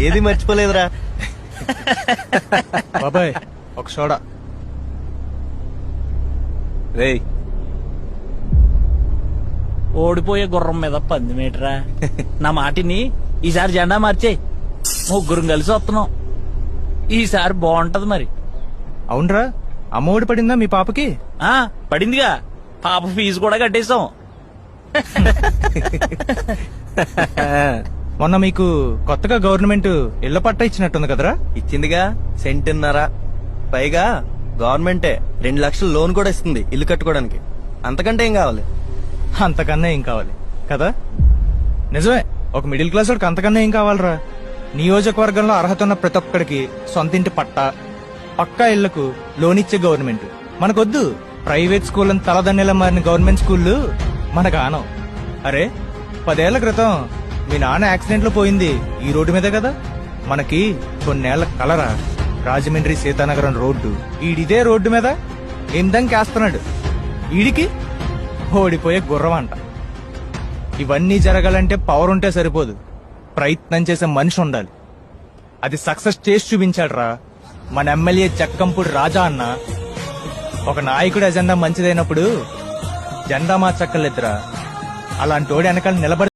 ఏది మర్చిపోలేదురా. బాబాయ్ ఒక సోడా. రేయ్ ఓడిపోయే గుర్రం మీద 10 మీటరా. నా మాటిని ఈసారి జెండా మార్చే, ముగ్గురం కలిసి వస్తున్నాం. ఈసారి బాగుంటది మరి. అవునరా, అమ్మఒడి పడిందా మీ పాపకి? ఆ పడిందిగా, పాప ఫీజు కూడా కట్టేశాం. మొన్న మీకు కొత్తగా గవర్నమెంట్ ఇళ్ల పట్టా ఇచ్చినట్టుంది కదరా? ఇచ్చిందిగా, సెంటున్నర. పైగా గవర్నమెంటే 2 లక్షలు లోన్ కూడా ఇస్తుంది ఇల్లు కట్టుకోవడానికి. అంతకంటే ఏం కావాలి? అంతకన్నా ఏం కావాలి కదా? నిజమే, ఒక మిడిల్ క్లాస్ వాడికి అంతకన్నా ఏం కావాలరా? నియోజకవర్గంలో అర్హత ఉన్న ప్రతి ఒక్కడికి సొంత ఇంటి పట్టా, పక్కా ఇళ్లకు లోన్ ఇచ్చే గవర్నమెంట్ మనకొద్దు. ప్రైవేట్ స్కూల్ అని తలదన్నెలా మారిన గవర్నమెంట్ స్కూళ్ళు మనకు ఆనం. అరే 10 ఏళ్ల క్రితం మీ నాన్న యాక్సిడెంట్ లో పోయింది ఈ రోడ్డు మీదే కదా. మనకి కొన్నేళ్ల కలరా రాజమండ్రి సీతానగరం రోడ్డు, ఈడిదే రోడ్డు మీద ఏం దంకేస్తున్నాడు. ఈడికి ఓడిపోయే గుర్రం అంట. ఇవన్నీ జరగాలంటే పవర్ ఉంటే సరిపోదు, ప్రయత్నం చేసే మనిషి ఉండాలి. అది సక్సెస్ చేసి చూపించాడురా మన ఎమ్మెల్యే జక్కంపూడి రాజా అన్న. ఒక నాయకుడి ఎజెండా మంచిదైనప్పుడు జెండా మార్చక్కర్లేదురా, అలాంటోడి వెనకాల నిలబడి